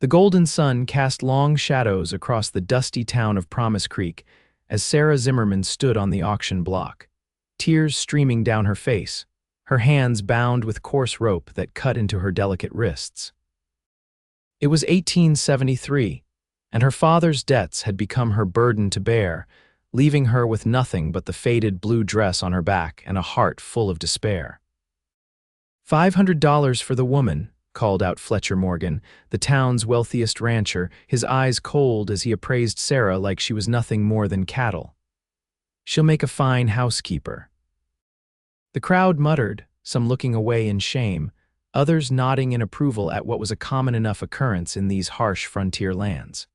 The golden sun cast long shadows across the dusty town of Promise Creek as Sarah Zimmerman stood on the auction block, tears streaming down her face, her hands bound with coarse rope that cut into her delicate wrists. It was 1873, and her father's debts had become her burden to bear, leaving her with nothing but the faded blue dress on her back and a heart full of despair. $500 for the woman, called out Fletcher Morgan, the town's wealthiest rancher, his eyes cold as he appraised Sarah like she was nothing more than cattle. She'll make a fine housekeeper. The crowd muttered, some looking away in shame, others nodding in approval at what was a common enough occurrence in these harsh frontier lands.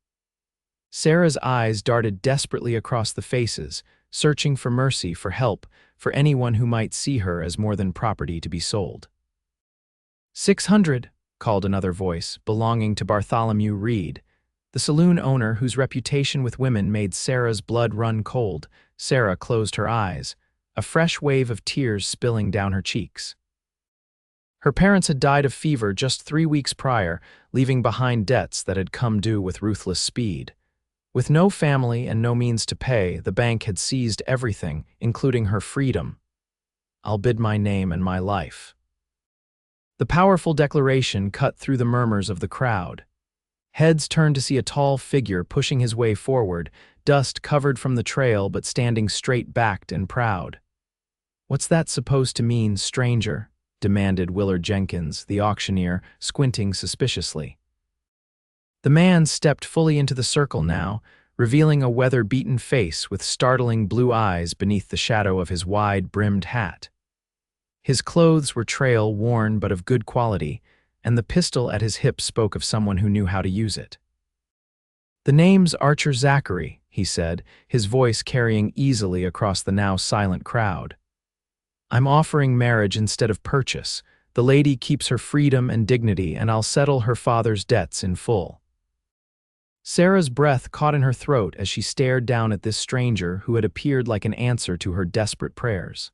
Sarah's eyes darted desperately across the faces, searching for mercy, for help, for anyone who might see her as more than property to be sold. 600, called another voice, belonging to Bartholomew Reed, the saloon owner whose reputation with women made Sarah's blood run cold. Sarah closed her eyes, a fresh wave of tears spilling down her cheeks. Her parents had died of fever just 3 weeks prior, leaving behind debts that had come due with ruthless speed. With no family and no means to pay, the bank had seized everything, including her freedom. "I'll bid my name and my life." The powerful declaration cut through the murmurs of the crowd. Heads turned to see a tall figure pushing his way forward, dust covered from the trail but standing straight-backed and proud. "What's that supposed to mean, stranger?" demanded Willard Jenkins, the auctioneer, squinting suspiciously. The man stepped fully into the circle now, revealing a weather-beaten face with startling blue eyes beneath the shadow of his wide-brimmed hat. His clothes were trail-worn but of good quality, and the pistol at his hip spoke of someone who knew how to use it. "The name's Archer Zachary," he said, his voice carrying easily across the now silent crowd. "I'm offering marriage instead of purchase. The lady keeps her freedom and dignity, and I'll settle her father's debts in full." Sarah's breath caught in her throat as she stared down at this stranger who had appeared like an answer to her desperate prayers.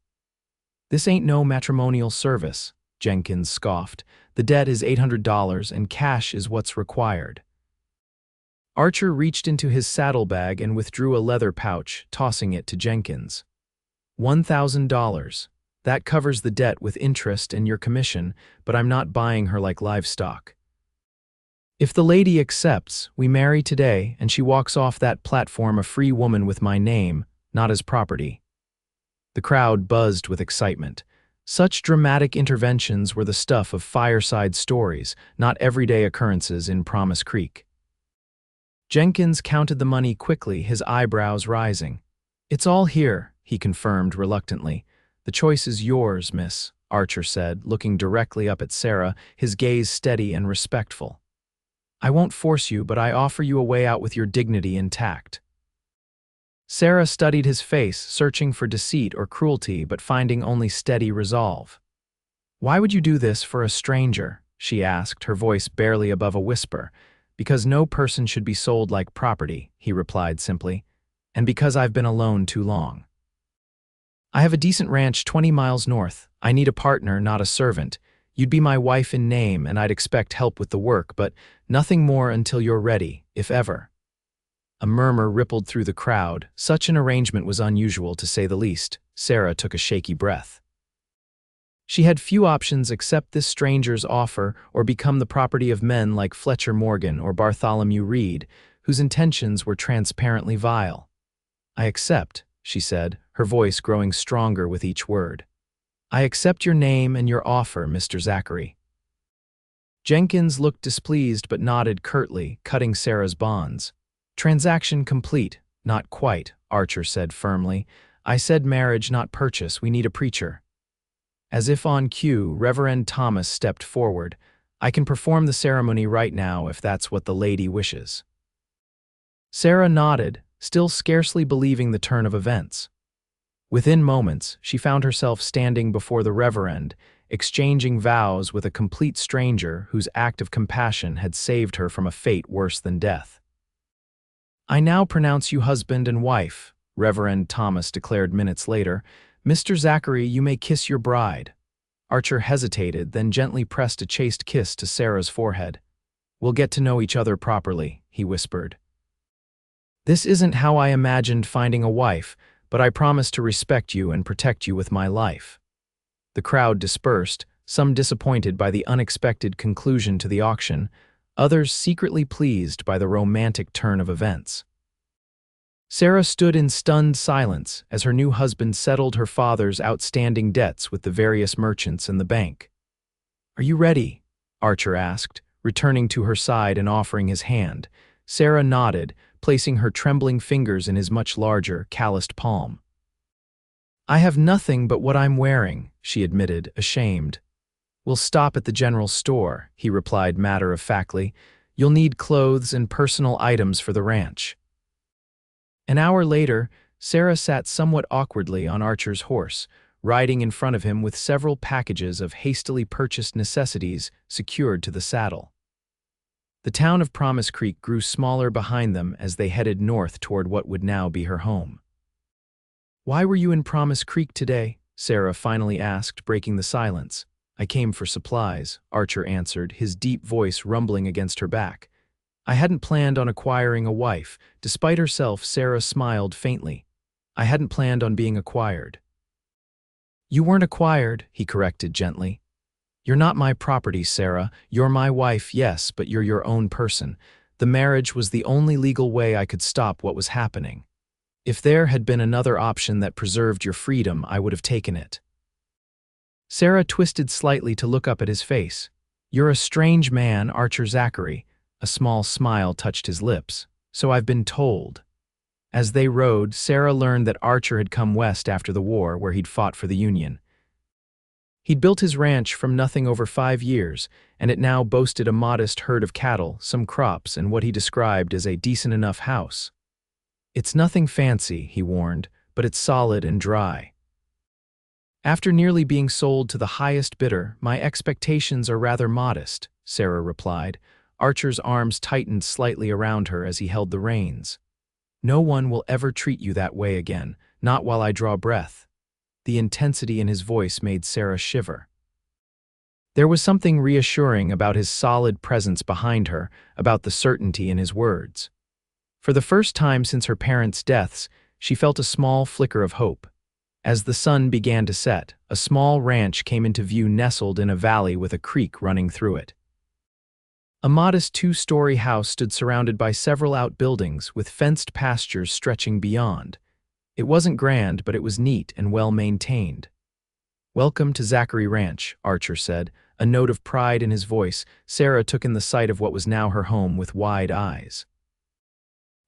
"This ain't no matrimonial service," Jenkins scoffed. "The debt is $800 and cash is what's required." Archer reached into his saddlebag and withdrew a leather pouch, tossing it to Jenkins. $1,000. That covers the debt with interest and your commission, but I'm not buying her like livestock. If the lady accepts, we marry today and she walks off that platform a free woman with my name, not as property. The crowd buzzed with excitement. Such dramatic interventions were the stuff of fireside stories, not everyday occurrences in Promise Creek. Jenkins counted the money quickly, his eyebrows rising. "It's all here," he confirmed reluctantly. "The choice is yours, miss," Archer said, looking directly up at Sarah, his gaze steady and respectful. "I won't force you, but I offer you a way out with your dignity intact." Sarah studied his face, searching for deceit or cruelty, but finding only steady resolve. "Why would you do this for a stranger?" she asked, her voice barely above a whisper. "Because no person should be sold like property," he replied simply, "and because I've been alone too long. I have a decent ranch 20 miles north. I need a partner, not a servant. You'd be my wife in name, and I'd expect help with the work, but nothing more until you're ready, if ever." A murmur rippled through the crowd. Such an arrangement was unusual, to say the least. Sarah took a shaky breath. She had few options: accept this stranger's offer or become the property of men like Fletcher Morgan or Bartholomew Reed, whose intentions were transparently vile. "I accept," she said, her voice growing stronger with each word. "I accept your name and your offer, Mr. Zachary." Jenkins looked displeased but nodded curtly, cutting Sarah's bonds. "Transaction complete." "Not quite," Archer said firmly. "I said marriage, not purchase. We need a preacher." As if on cue, Reverend Thomas stepped forward. "I can perform the ceremony right now if that's what the lady wishes." Sarah nodded, still scarcely believing the turn of events. Within moments, she found herself standing before the Reverend, exchanging vows with a complete stranger whose act of compassion had saved her from a fate worse than death. "I now pronounce you husband and wife," Reverend Thomas declared minutes later. "Mr. Zachary, you may kiss your bride." Archer hesitated, then gently pressed a chaste kiss to Sarah's forehead. We'll get to know each other properly, he whispered. This isn't how I imagined finding a wife, but I promise to respect you and protect you with my life. The crowd dispersed, some disappointed by the unexpected conclusion to the auction, others secretly pleased by the romantic turn of events. Sarah stood in stunned silence as her new husband settled her father's outstanding debts with the various merchants and the bank. "Are you ready?" Archer asked, returning to her side and offering his hand. Sarah nodded, placing her trembling fingers in his much larger, calloused palm. "I have nothing but what I'm wearing," she admitted, ashamed. "We'll stop at the general store," he replied matter-of-factly. "You'll need clothes and personal items for the ranch." An hour later, Sarah sat somewhat awkwardly on Archer's horse, riding in front of him with several packages of hastily purchased necessities secured to the saddle. The town of Promise Creek grew smaller behind them as they headed north toward what would now be her home. "Why were you in Promise Creek today?" Sarah finally asked, breaking the silence. "I came for supplies," Archer answered, his deep voice rumbling against her back. "I hadn't planned on acquiring a wife." Despite herself, Sarah smiled faintly. "I hadn't planned on being acquired." "You weren't acquired," he corrected gently. "You're not my property, Sarah. You're my wife, yes, but you're your own person. The marriage was the only legal way I could stop what was happening. If there had been another option that preserved your freedom, I would have taken it." Sarah twisted slightly to look up at his face. "You're a strange man, Archer Zachary." A small smile touched his lips. "So I've been told." As they rode, Sarah learned that Archer had come west after the war, where he'd fought for the Union. He'd built his ranch from nothing over 5 years, and it now boasted a modest herd of cattle, some crops, and what he described as a decent enough house. "It's nothing fancy," he warned, "but it's solid and dry." "After nearly being sold to the highest bidder, my expectations are rather modest," Sarah replied. Archer's arms tightened slightly around her as he held the reins. "No one will ever treat you that way again, not while I draw breath." The intensity in his voice made Sarah shiver. There was something reassuring about his solid presence behind her, about the certainty in his words. For the first time since her parents' deaths, she felt a small flicker of hope. As the sun began to set, a small ranch came into view nestled in a valley with a creek running through it. A modest 2-story house stood surrounded by several outbuildings with fenced pastures stretching beyond. It wasn't grand, but it was neat and well-maintained. "Welcome to Zachary Ranch," Archer said, a note of pride in his voice. Sarah took in the sight of what was now her home with wide eyes.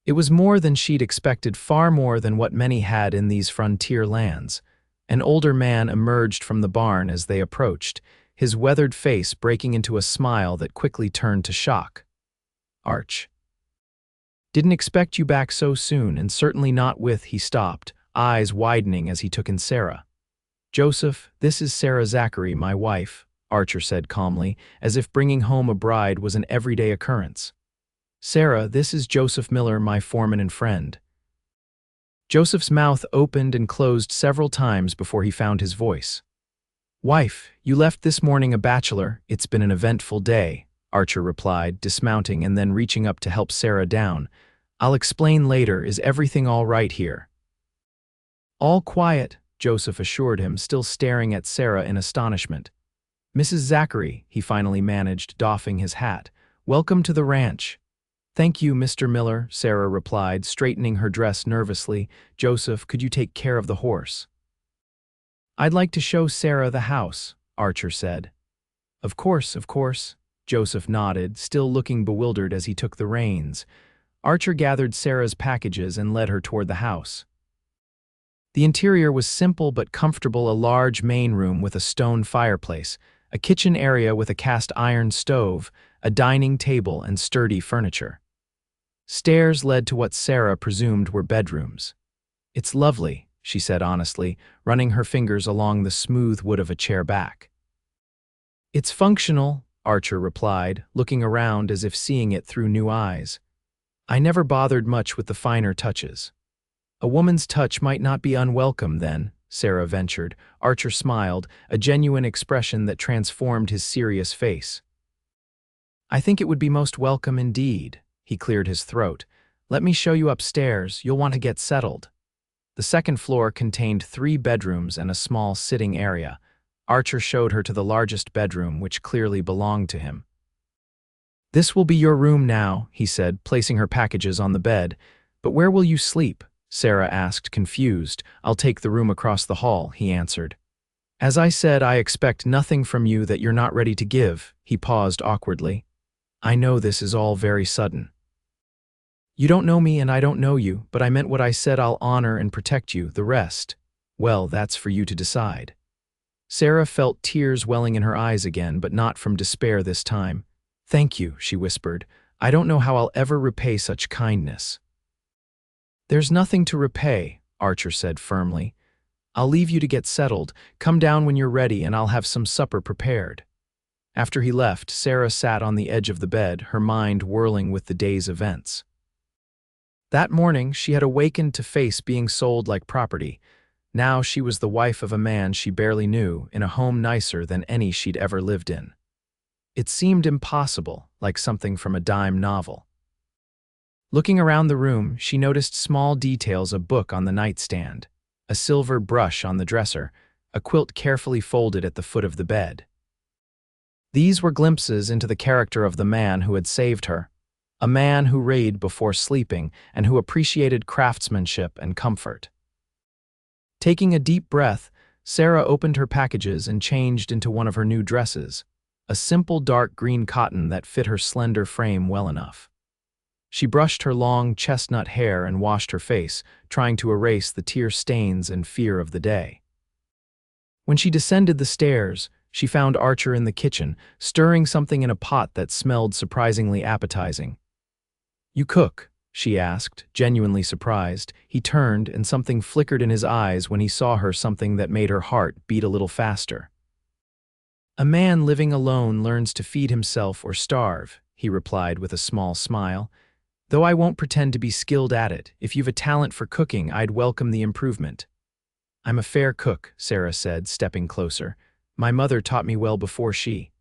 It was more than she'd expected, far more than what many had in these frontier lands. An older man emerged from the barn as they approached, his weathered face breaking into a smile that quickly turned to shock. "Arch. Didn't expect you back so soon, and certainly not with," he stopped, eyes widening as he took in Sarah. "Joseph, this is Sarah Zachary, my wife," Archer said calmly, as if bringing home a bride was an everyday occurrence. "Sarah, this is Joseph Miller, my foreman and friend." Joseph's mouth opened and closed several times before he found his voice. "Wife, you left this morning a bachelor. It's been an eventful day," Archer replied, dismounting and then reaching up to help Sarah down. "I'll explain later. Is everything all right here?" "All quiet," Joseph assured him, still staring at Sarah in astonishment. "Mrs. Zachary," he finally managed, doffing his hat. "Welcome to the ranch." "Thank you, Mr. Miller," Sarah replied, straightening her dress nervously. "Joseph, could you take care of the horse?" "I'd like to show Sarah the house," Archer said. Of course," Joseph nodded, still looking bewildered as he took the reins. Archer gathered Sarah's packages and led her toward the house. The interior was simple but comfortable, a large main room with a stone fireplace, a kitchen area with a cast iron stove, a dining table, and sturdy furniture. Stairs led to what Sarah presumed were bedrooms. "It's lovely," she said honestly, running her fingers along the smooth wood of a chair back. "It's functional," Archer replied, looking around as if seeing it through new eyes. "I never bothered much with the finer touches." "A woman's touch might not be unwelcome then," Sarah ventured. Archer smiled, a genuine expression that transformed his serious face. I think it would be most welcome indeed. He cleared his throat. Let me show you upstairs. You'll want to get settled. The second floor contained 3 bedrooms and a small sitting area. Archer showed her to the largest bedroom, which clearly belonged to him. This will be your room now, he said, placing her packages on the bed. But where will you sleep? Sarah asked, confused. I'll take the room across the hall, he answered. As I said, I expect nothing from you that you're not ready to give. He paused awkwardly. I know this is all very sudden. You don't know me and I don't know you, but I meant what I said. I'll honor and protect you. The rest, well, that's for you to decide. Sarah felt tears welling in her eyes again, but not from despair this time. Thank you, she whispered. I don't know how I'll ever repay such kindness. There's nothing to repay, Archer said firmly. I'll leave you to get settled. Come down when you're ready and I'll have some supper prepared. After he left, Sarah sat on the edge of the bed, her mind whirling with the day's events. That morning, she had awakened to face being sold like property. Now she was the wife of a man she barely knew, in a home nicer than any she'd ever lived in. It seemed impossible, like something from a dime novel. Looking around the room, she noticed small details: a book on the nightstand, a silver brush on the dresser, a quilt carefully folded at the foot of the bed. These were glimpses into the character of the man who had saved her, a man who read before sleeping and who appreciated craftsmanship and comfort. Taking a deep breath, Sarah opened her packages and changed into one of her new dresses, a simple dark green cotton that fit her slender frame well enough. She brushed her long chestnut hair and washed her face, trying to erase the tear stains and fear of the day. When she descended the stairs, she found Archer in the kitchen, stirring something in a pot that smelled surprisingly appetizing. You cook? She asked, genuinely surprised. He turned, and something flickered in his eyes when he saw her, something that made her heart beat a little faster. A man living alone learns to feed himself or starve, he replied with a small smile. Though I won't pretend to be skilled at it, if you've a talent for cooking, I'd welcome the improvement. I'm a fair cook, Sarah said, stepping closer. My mother taught me well before she.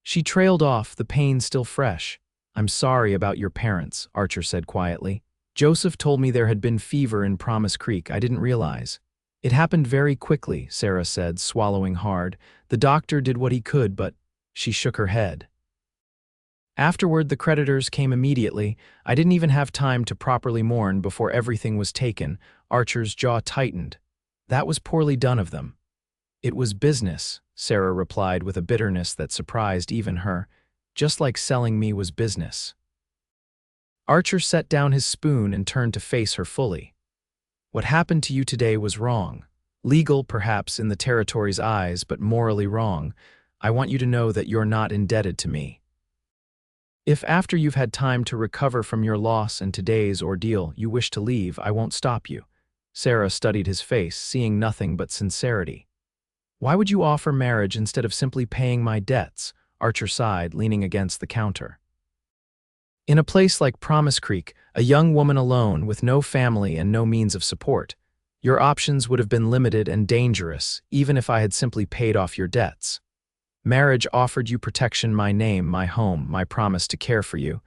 She trailed off, the pain still fresh. I'm sorry about your parents, Archer said quietly. Joseph told me there had been fever in Promise Creek. I didn't realize. It happened very quickly, Sarah said, swallowing hard. The doctor did what he could, but she shook her head. Afterward, the creditors came immediately. I didn't even have time to properly mourn before everything was taken. Archer's jaw tightened. That was poorly done of them. It was business, Sarah replied with a bitterness that surprised even her. Just like selling me was business. Archer set down his spoon and turned to face her fully. What happened to you today was wrong. Legal, perhaps, in the territory's eyes, but morally wrong. I want you to know that you're not indebted to me. If after you've had time to recover from your loss and today's ordeal, you wish to leave, I won't stop you. Sarah studied his face, seeing nothing but sincerity. Why would you offer marriage instead of simply paying my debts? Archer sighed, leaning against the counter. In a place like Promise Creek, a young woman alone with no family and no means of support, your options would have been limited and dangerous, even if I had simply paid off your debts. Marriage offered you protection, my name, my home, my promise to care for you.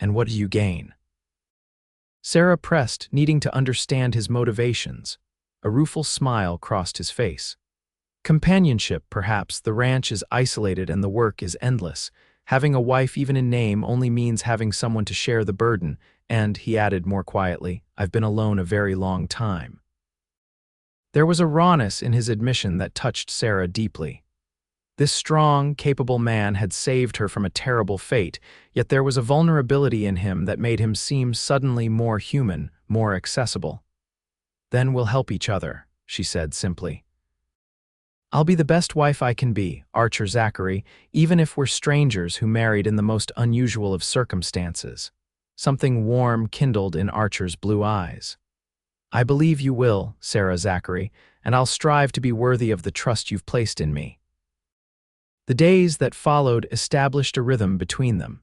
And what do you gain? Sarah pressed, needing to understand his motivations. A rueful smile crossed his face. Companionship, perhaps. The ranch is isolated and the work is endless. Having a wife, even in name, only means having someone to share the burden. And, he added more quietly, I've been alone a very long time. There was a rawness in his admission that touched Sarah deeply. This strong, capable man had saved her from a terrible fate, yet there was a vulnerability in him that made him seem suddenly more human, more accessible. Then we'll help each other, she said simply. I'll be the best wife I can be, Archer Zachary, even if we're strangers who married in the most unusual of circumstances. Something warm kindled in Archer's blue eyes. I believe you will, Sarah Zachary, and I'll strive to be worthy of the trust you've placed in me. The days that followed established a rhythm between them.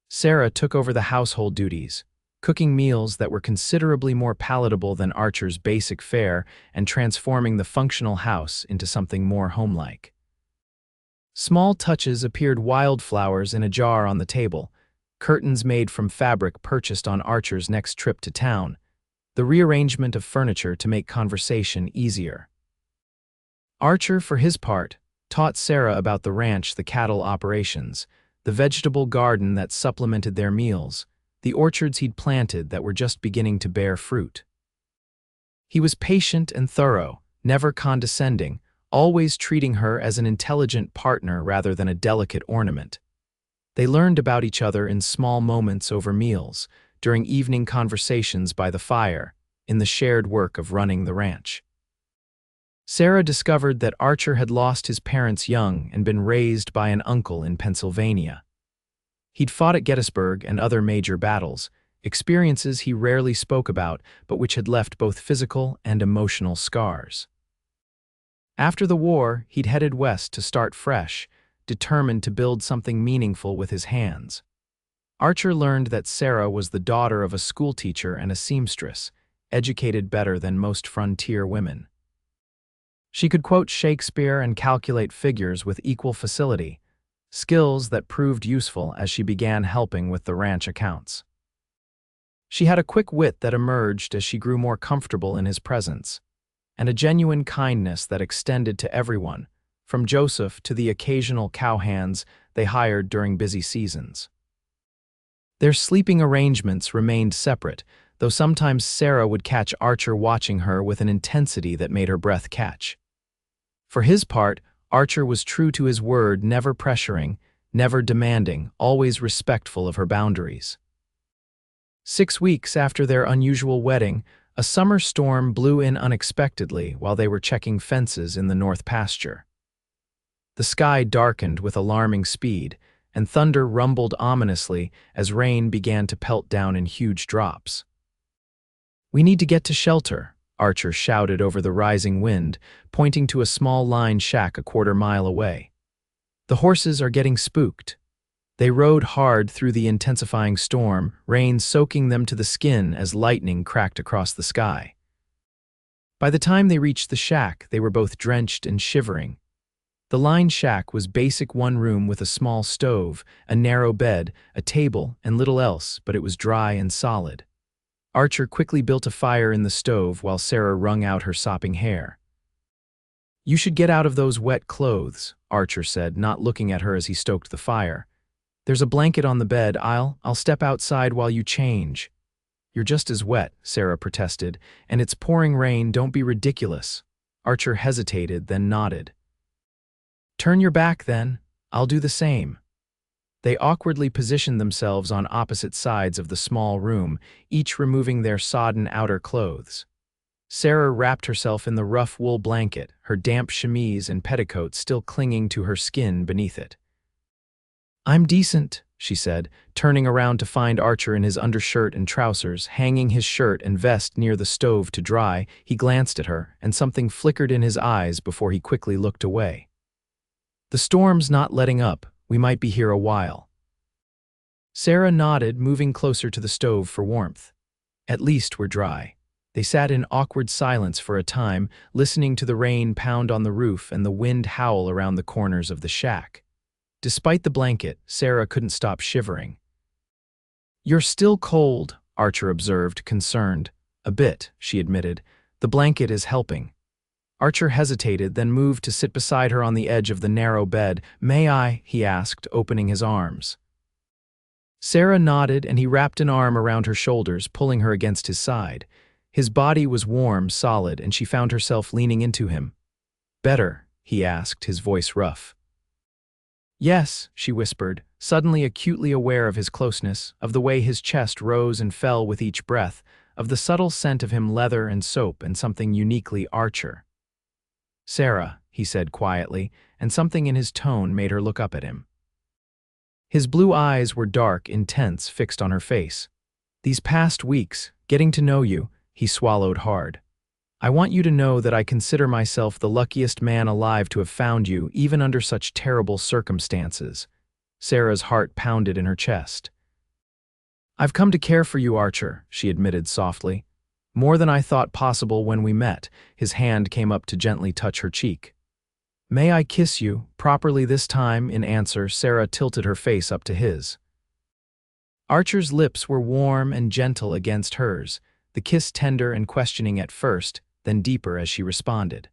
Sarah took over the household duties, cooking meals that were considerably more palatable than Archer's basic fare and transforming the functional house into something more homelike. Small touches appeared: wildflowers in a jar on the table, curtains made from fabric purchased on Archer's next trip to town, the rearrangement of furniture to make conversation easier. Archer, for his part, taught Sarah about the ranch, the cattle operations, the vegetable garden that supplemented their meals, the orchards he'd planted that were just beginning to bear fruit. He was patient and thorough, never condescending, always treating her as an intelligent partner rather than a delicate ornament. They learned about each other in small moments over meals, during evening conversations by the fire, in the shared work of running the ranch. Sarah discovered that Archer had lost his parents young and been raised by an uncle in Pennsylvania. He'd fought at Gettysburg and other major battles, experiences he rarely spoke about but which had left both physical and emotional scars. After the war, he'd headed west to start fresh, determined to build something meaningful with his hands. Archer learned that Sarah was the daughter of a schoolteacher and a seamstress, educated better than most frontier women. She could quote Shakespeare and calculate figures with equal facility, skills that proved useful as she began helping with the ranch accounts. She had a quick wit that emerged as she grew more comfortable in his presence, and a genuine kindness that extended to everyone, from Joseph to the occasional cowhands they hired during busy seasons. Their sleeping arrangements remained separate, though sometimes Sarah would catch Archer watching her with an intensity that made her breath catch. For his part, Archer was true to his word, never pressuring, never demanding, always respectful of her boundaries. 6 weeks after their unusual wedding, a summer storm blew in unexpectedly while they were checking fences in the north pasture. The sky darkened with alarming speed, and thunder rumbled ominously as rain began to pelt down in huge drops. "We need to get to shelter," Archer shouted over the rising wind, pointing to a small line shack a quarter-mile away. "The horses are getting spooked." They rode hard through the intensifying storm, rain soaking them to the skin as lightning cracked across the sky. By the time they reached the shack, they were both drenched and shivering. The line shack was basic, one room with a small stove, a narrow bed, a table, and little else, but it was dry and solid. Archer quickly built a fire in the stove while Sarah wrung out her sopping hair. "You should get out of those wet clothes," Archer said, not looking at her as he stoked the fire. "There's a blanket on the bed. I'll step outside while you change." "You're just as wet," Sarah protested, "and it's pouring rain. Don't be ridiculous." Archer hesitated, then nodded. "Turn your back, then. I'll do the same." They awkwardly positioned themselves on opposite sides of the small room, each removing their sodden outer clothes. Sarah wrapped herself in the rough wool blanket, her damp chemise and petticoat still clinging to her skin beneath it. "I'm decent," she said, turning around to find Archer in his undershirt and trousers, hanging his shirt and vest near the stove to dry. He glanced at her, and something flickered in his eyes before he quickly looked away. "The storm's not letting up. We might be here a while." Sarah nodded, moving closer to the stove for warmth. "At least we're dry." They sat in awkward silence for a time, listening to the rain pound on the roof and the wind howl around the corners of the shack. Despite the blanket, Sarah couldn't stop shivering. "You're still cold," Archer observed, concerned. "A bit," she admitted. "The blanket is helping." Archer hesitated, then moved to sit beside her on the edge of the narrow bed. "May I?" he asked, opening his arms. Sarah nodded, and he wrapped an arm around her shoulders, pulling her against his side. His body was warm, solid, and she found herself leaning into him. "Better?" he asked, his voice rough. "Yes," she whispered, suddenly acutely aware of his closeness, of the way his chest rose and fell with each breath, of the subtle scent of him, leather and soap, and something uniquely Archer. "Sarah," he said quietly, and something in his tone made her look up at him. His blue eyes were dark, intense, fixed on her face. "These past weeks, getting to know you," he swallowed hard. "I want you to know that I consider myself the luckiest man alive to have found you, even under such terrible circumstances." Sarah's heart pounded in her chest. "I've come to care for you, Archer," she admitted softly. "More than I thought possible when we met." His hand came up to gently touch her cheek. "May I kiss you, properly this time?" In answer, Sarah tilted her face up to his. Archer's lips were warm and gentle against hers, the kiss tender and questioning at first, then deeper as she responded.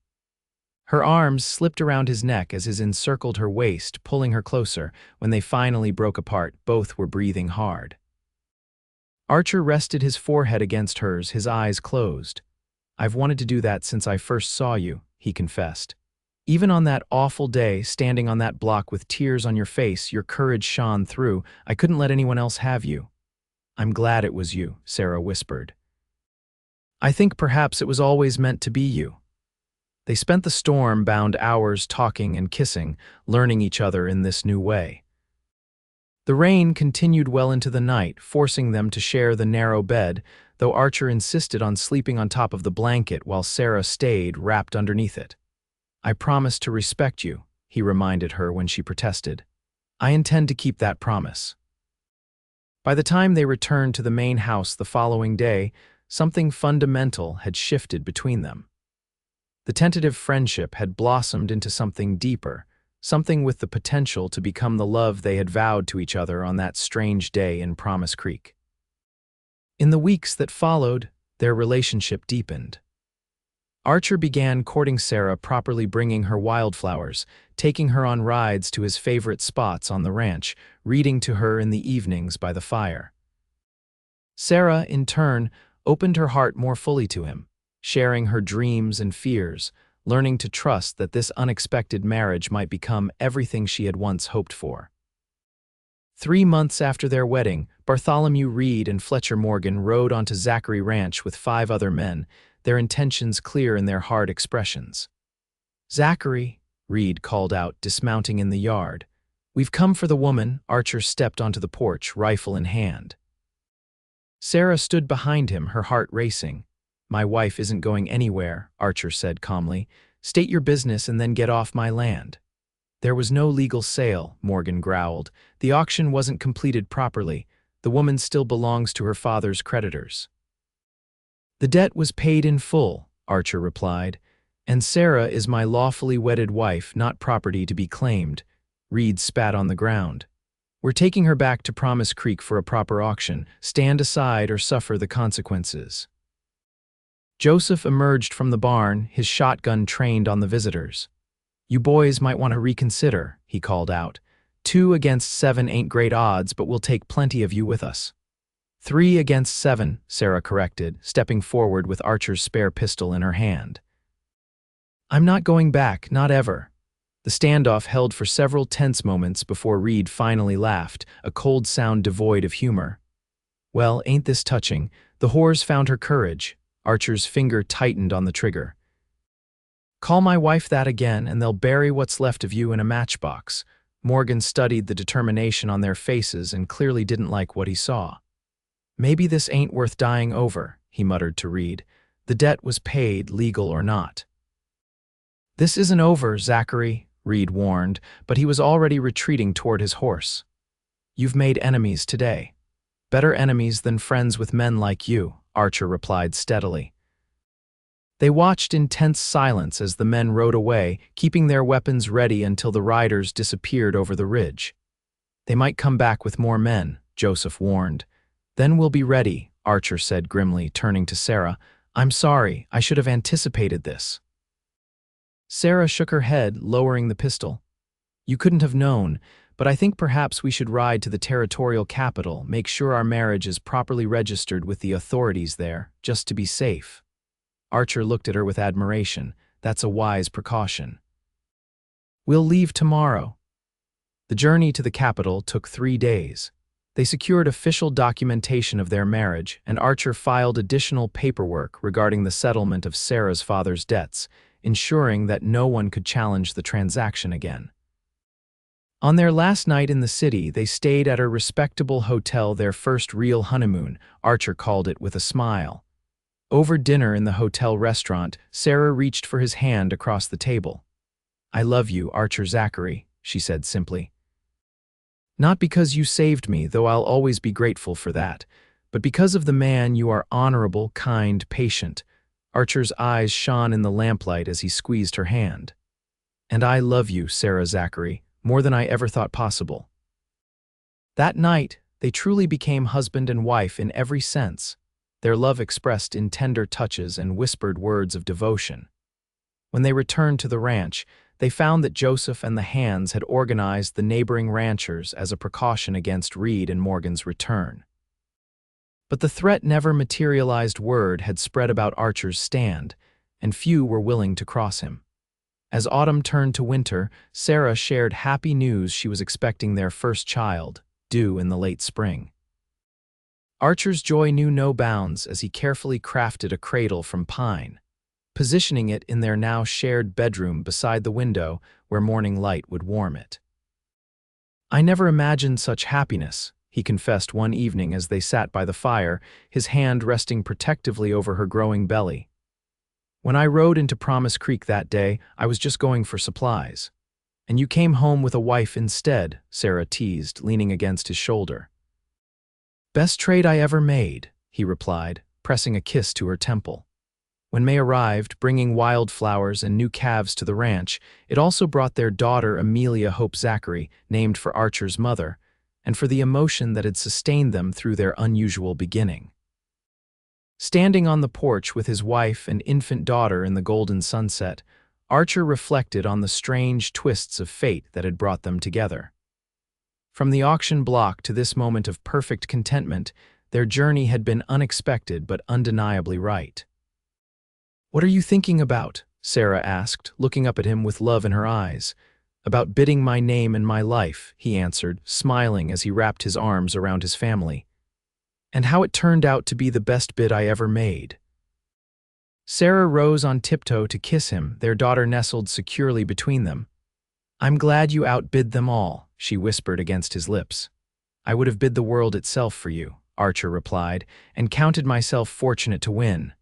Her arms slipped around his neck as his encircled her waist, pulling her closer. When they finally broke apart, both were breathing hard. Archer rested his forehead against hers, his eyes closed. "I've wanted to do that since I first saw you," he confessed. "Even on that awful day, standing on that block with tears on your face, your courage shone through. I couldn't let anyone else have you." "I'm glad it was you," Sarah whispered. "I think perhaps it was always meant to be you." They spent the storm-bound hours talking and kissing, learning each other in this new way. The rain continued well into the night, forcing them to share the narrow bed, though Archer insisted on sleeping on top of the blanket while Sarah stayed wrapped underneath it. "I promised to respect you," he reminded her when she protested. "I intend to keep that promise." By the time they returned to the main house the following day, something fundamental had shifted between them. The tentative friendship had blossomed into something deeper, something with the potential to become the love they had vowed to each other on that strange day in Promise Creek. In the weeks that followed, their relationship deepened. Archer began courting Sarah, properly bringing her wildflowers, taking her on rides to his favorite spots on the ranch, reading to her in the evenings by the fire. Sarah, in turn, opened her heart more fully to him, sharing her dreams and fears, learning to trust that this unexpected marriage might become everything she had once hoped for. 3 months after their wedding, Bartholomew Reed and Fletcher Morgan rode onto Zachary Ranch with 5 other men, their intentions clear in their hard expressions. "Zachary," Reed called out, dismounting in the yard. "We've come for the woman." Archer stepped onto the porch, rifle in hand. Sarah stood behind him, her heart racing. "My wife isn't going anywhere," Archer said calmly. "State your business and then get off my land." "There was no legal sale," Morgan growled. "The auction wasn't completed properly. The woman still belongs to her father's creditors." "The debt was paid in full," Archer replied. "And Sarah is my lawfully wedded wife, not property to be claimed." Reed spat on the ground. "We're taking her back to Promise Creek for a proper auction. Stand aside or suffer the consequences." Joseph emerged from the barn, his shotgun trained on the visitors. "You boys might want to reconsider," he called out. 2 against 7 ain't great odds, but we'll take plenty of you with us." 3 against 7, Sarah corrected, stepping forward with Archer's spare pistol in her hand. "I'm not going back, not ever." The standoff held for several tense moments before Reed finally laughed, a cold sound devoid of humor. "Well, ain't this touching? The whore's found her courage." Archer's finger tightened on the trigger. "Call my wife that again, and they'll bury what's left of you in a matchbox." Morgan studied the determination on their faces and clearly didn't like what he saw. "Maybe this ain't worth dying over," he muttered to Reed. "The debt was paid, legal or not." "This isn't over, Zachary," Reed warned, but he was already retreating toward his horse. "You've made enemies today. Better enemies than friends with men like you," Archer replied steadily. They watched in tense silence as the men rode away, keeping their weapons ready until the riders disappeared over the ridge. "They might come back with more men," Joseph warned. "Then we'll be ready," Archer said grimly, turning to Sarah. "I'm sorry, I should have anticipated this." Sarah shook her head, lowering the pistol. "You couldn't have known, but I think perhaps we should ride to the territorial capital, make sure our marriage is properly registered with the authorities there, just to be safe." Archer looked at her with admiration. "That's a wise precaution." "We'll leave tomorrow." The journey to the capital took 3 days. They secured official documentation of their marriage, and Archer filed additional paperwork regarding the settlement of Sarah's father's debts, ensuring that no one could challenge the transaction again. On their last night in the city, they stayed at a respectable hotel, their first real honeymoon, Archer called it with a smile. Over dinner in the hotel restaurant, Sarah reached for his hand across the table. "I love you, Archer Zachary," she said simply. "Not because you saved me, though I'll always be grateful for that, but because of the man you are, honorable, kind, patient." Archer's eyes shone in the lamplight as he squeezed her hand. And I love you, Sarah Zachary, more than I ever thought possible." That night, they truly became husband and wife in every sense, their love expressed in tender touches and whispered words of devotion. When they returned to the ranch, they found that Joseph and the Hands had organized the neighboring ranchers as a precaution against Reed and Morgan's return. But the threat never materialized. Word had spread about Archer's stand, and few were willing to cross him. As autumn turned to winter, Sarah shared happy news she was expecting their first child, due in the late spring. Archer's joy knew no bounds as he carefully crafted a cradle from pine, positioning it in their now shared bedroom beside the window where morning light would warm it. "I never imagined such happiness," he confessed one evening as they sat by the fire, his hand resting protectively over her growing belly. "When I rode into Promise Creek that day, I was just going for supplies. And you came home with a wife instead," Sarah teased, leaning against his shoulder. "Best trade I ever made," he replied, pressing a kiss to her temple. When May arrived, bringing wildflowers and new calves to the ranch, it also brought their daughter Amelia Hope Zachary, named for Archer's mother, and for the emotion that had sustained them through their unusual beginning. Standing on the porch with his wife and infant daughter in the golden sunset, Archer reflected on the strange twists of fate that had brought them together. From the auction block to this moment of perfect contentment, their journey had been unexpected but undeniably right. "What are you thinking about?" Sarah asked, looking up at him with love in her eyes. "About bidding my name in my life," he answered, smiling as he wrapped his arms around his family. "And how it turned out to be the best bid I ever made." Sarah rose on tiptoe to kiss him, their daughter nestled securely between them. "I'm glad you outbid them all," she whispered against his lips. "I would have bid the world itself for you," Archer replied, "and counted myself fortunate to win."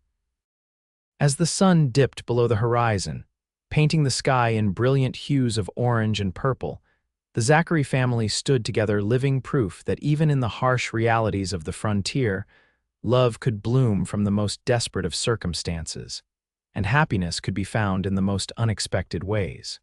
As the sun dipped below the horizon, painting the sky in brilliant hues of orange and purple, the Zachary family stood together, living proof that even in the harsh realities of the frontier, love could bloom from the most desperate of circumstances, and happiness could be found in the most unexpected ways.